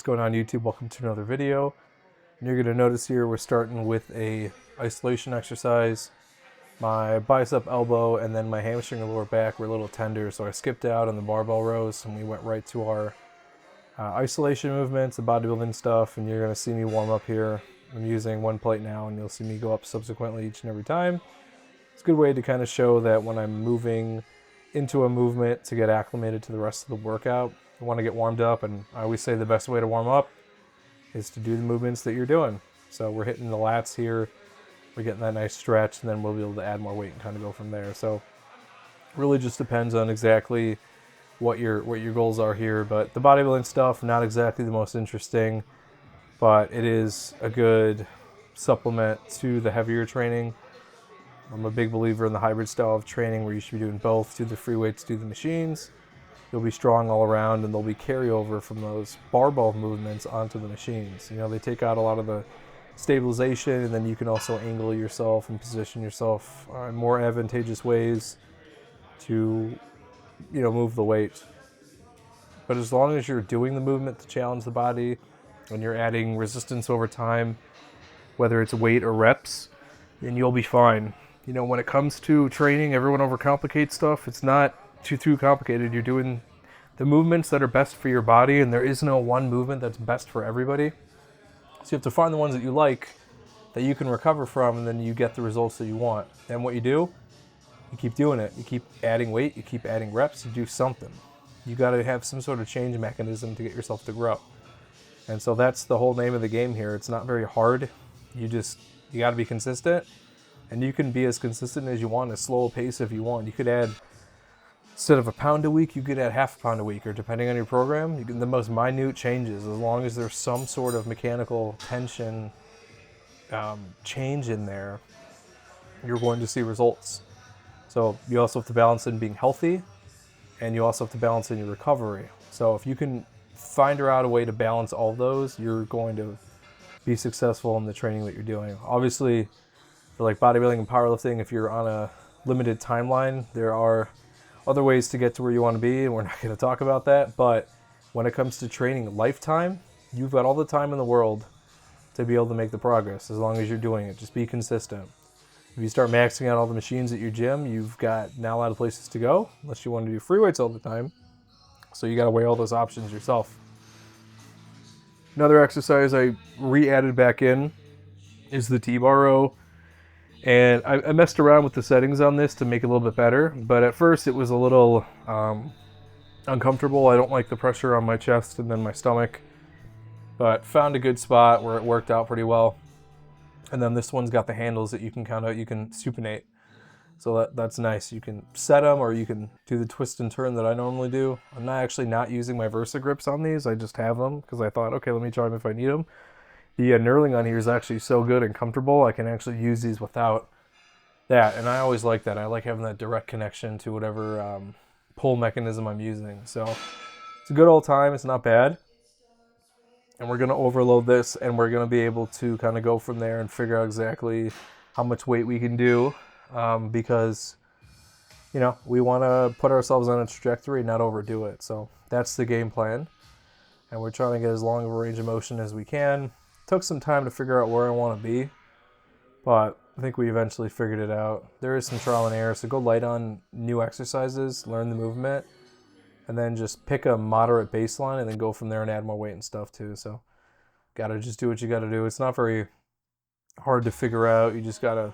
going on YouTube? Welcome to another video. And you're going to notice here we're starting with a isolation exercise. My bicep, elbow, and then my hamstring and lower back were a little tender, so I skipped out on the barbell rows and we went right to our isolation movements, the bodybuilding stuff, and you're going to see me warm up here. I'm using one plate now, and you'll see me go up subsequently each and every time. It's a good way to kind of show that when I'm moving into a movement to get acclimated to the rest of the workout, I want to get warmed up, and I always say the best way to warm up is to do the movements that you're doing. So we're hitting the lats here, we're getting that nice stretch, and then we'll be able to add more weight and kind of go from there. So it really just depends on exactly what your goals are here, but the bodybuilding stuff, not exactly the most interesting, but it is a good supplement to the heavier training. I'm a big believer in the hybrid style of training where you should be doing both, do the free weights, do the machines. You'll be strong all around, and there'll be carryover from those barbell movements onto the machines. You know, they take out a lot of the stabilization, and then you can also angle yourself and position yourself in more advantageous ways to, you know, move the weight. But as long as you're doing the movement to challenge the body and you're adding resistance over time, whether it's weight or reps, then you'll be fine. You know, when it comes to training, everyone overcomplicates stuff. It's not too complicated. You're doing the movements that are best for your body, and there is no one movement that's best for everybody. So you have to find the ones that you like, that you can recover from, and then you get the results that you want. And what you do, you keep doing it. You keep adding weight, you keep adding reps, you do something. You got to have some sort of change mechanism to get yourself to grow. And so that's the whole name of the game here. It's not very hard. You got to be consistent, and you can be as consistent as you want, as slow a pace if you want. You could add, instead of a pound a week, you could add half a pound a week, or depending on your program, you can, the most minute changes, as long as there's some sort of mechanical tension change in there, you're going to see results. So you also have to balance in being healthy, and you also have to balance in your recovery. So if you can find out a way to balance all of those, you're going to be successful in the training that you're doing. Obviously, for like bodybuilding and powerlifting, if you're on a limited timeline, there are other ways to get to where you want to be, and we're not going to talk about that. But when it comes to training lifetime, you've got all the time in the world to be able to make the progress, as long as you're doing it. Just be consistent. If you start maxing out all the machines at your gym, you've got now a lot of places to go, unless you want to do free weights all the time. So you got to weigh all those options yourself. Another exercise I re-added back in is the T-bar row. And I messed around with the settings on this to make it a little bit better, but at first it was a little uncomfortable. I don't like the pressure on my chest and then my stomach, but found a good spot where it worked out pretty well. And then this one's got the handles that you can supinate. So that's nice. You can set them, or you can do the twist and turn that I normally do. I'm not using my Versa grips on these. I just have them because I thought, okay, let me try them if I need them. The knurling on here is actually so good and comfortable, I can actually use these without that. And I always like that. I like having that direct connection to whatever pull mechanism I'm using. So it's a good old time. It's not bad. And we're going to overload this, and we're going to be able to kind of go from there and figure out exactly how much weight we can do, because, you know, we want to put ourselves on a trajectory, not overdo it. So that's the game plan. And we're trying to get as long of a range of motion as we can. Took some time to figure out where I want to be, but I think we eventually figured it out. There is some trial and error, so go light on new exercises, learn the movement, and then just pick a moderate baseline and then go from there and add more weight and stuff too. So gotta just do what you gotta do. It's not very hard to figure out. You just gotta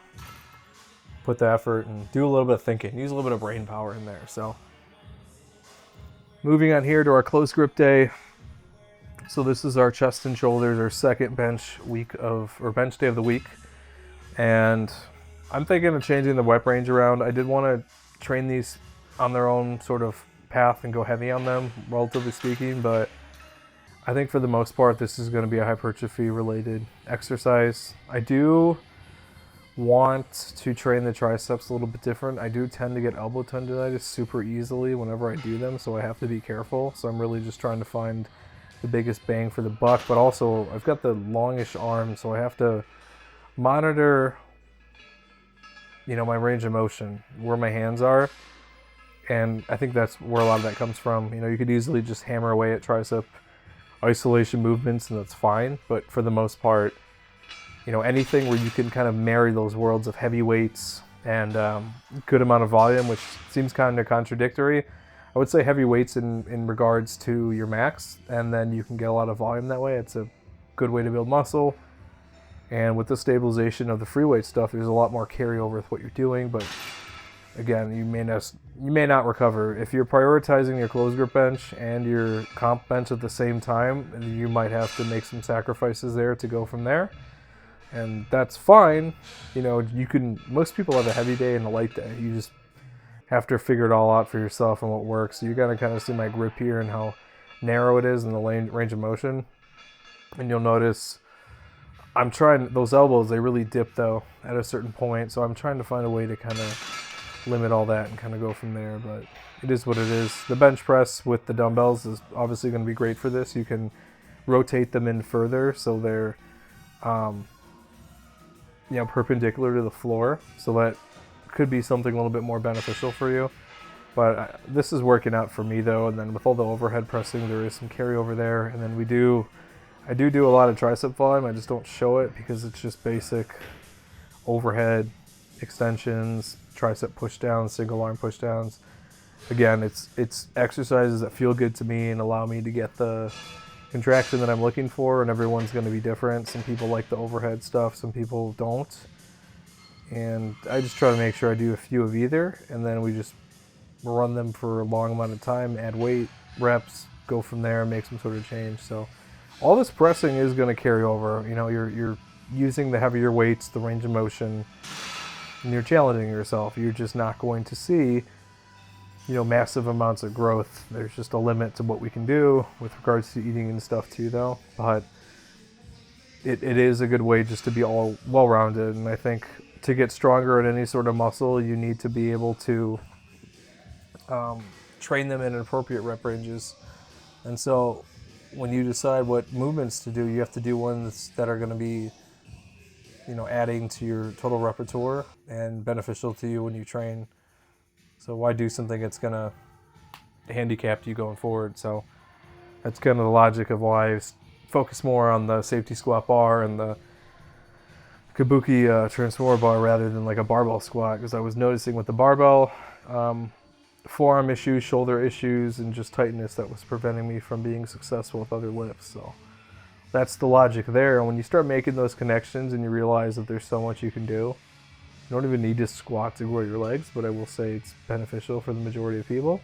put the effort and do a little bit of thinking. Use a little bit of brain power in there. So moving on here to our close grip day. So this is our chest and shoulders, our second bench day of the week. And I'm thinking of changing the rep range around. I did want to train these on their own sort of path and go heavy on them, relatively speaking, but I think for the most part, this is going to be a hypertrophy related exercise. I do want to train the triceps a little bit different. I do tend to get elbow tendonitis super easily whenever I do them, so I have to be careful. So I'm really just trying to find the biggest bang for the buck, but also I've got the longish arm, so I have to monitor, you know, my range of motion, where my hands are, and I think that's where a lot of that comes from. You know, you could easily just hammer away at tricep isolation movements, and that's fine. But for the most part, you know, anything where you can kind of marry those worlds of heavy weights and good amount of volume, which seems kind of contradictory. I would say heavy weights in regards to your max, and then you can get a lot of volume that way. It's a good way to build muscle. And with the stabilization of the free weight stuff, there's a lot more carryover with what you're doing. But again, you may not recover. If you're prioritizing your closed grip bench and your comp bench at the same time, you might have to make some sacrifices there to go from there. And that's fine. You know, most people have a heavy day and a light day. You just have to figure it all out for yourself and what works. So you're going to kind of see my grip here and how narrow it is in the range of motion. And you'll notice I'm trying, those elbows, they really dip though at a certain point. So I'm trying to find a way to kind of limit all that and kind of go from there. But it is what it is. The bench press with the dumbbells is obviously going to be great for this. You can rotate them in further so they're perpendicular to the floor. So that could be something a little bit more beneficial for you. But this is working out for me though. And then with all the overhead pressing, there is some carryover there. And then I do a lot of tricep volume. I just don't show it because it's just basic overhead extensions, tricep pushdowns, single arm pushdowns. Again, it's exercises that feel good to me and allow me to get the contraction that I'm looking for, and everyone's going to be different. Some people like the overhead stuff, some people don't. And I just try to make sure I do a few of either, and then we just run them for a long amount of time, add weight, reps, go from there, make some sort of change. So all this pressing is going to carry over. You know, you're using the heavier weights, the range of motion, and you're challenging yourself. You're just not going to see, you know, massive amounts of growth. There's just a limit to what we can do with regards to eating and stuff too, though. But it is a good way just to be all well-rounded. And I think to get stronger at any sort of muscle, you need to be able to train them in appropriate rep ranges. And so when you decide what movements to do, you have to do ones that are going to be, you know, adding to your total repertoire and beneficial to you when you train. So why do something that's going to handicap you going forward? So that's kind of the logic of why I focus more on the safety squat bar and the kabuki transformer bar rather than like a barbell squat, because I was noticing with the barbell forearm issues, shoulder issues, and just tightness that was preventing me from being successful with other lifts. So that's the logic there. And when you start making those connections and you realize that there's so much you can do, you don't even need to squat to grow your legs, but I will say it's beneficial for the majority of people.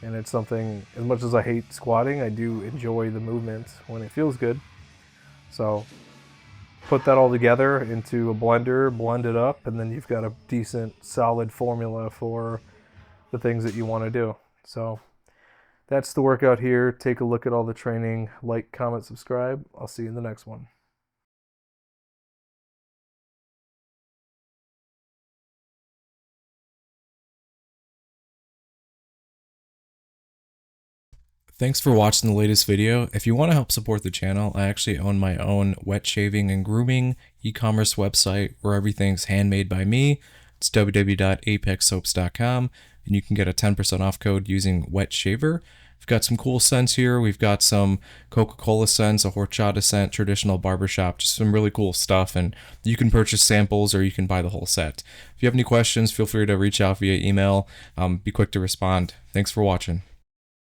And it's something, as much as I hate squatting, I do enjoy the movement when it feels good. So put that all together into a blender, blend it up, and then you've got a decent, solid formula for the things that you want to do. So that's the workout here. Take a look at all the training. Like, comment, subscribe. I'll see you in the next one. Thanks for watching the latest video. If you want to help support the channel, I actually own my own wet shaving and grooming e-commerce website where everything's handmade by me. It's www.apexsoaps.com, and you can get a 10% off code using wet shaver. We've got some cool scents here. We've got some Coca-Cola scents, a horchata scent, traditional barbershop, just some really cool stuff. And you can purchase samples or you can buy the whole set. If you have any questions, feel free to reach out via email. Be quick to respond. Thanks for watching.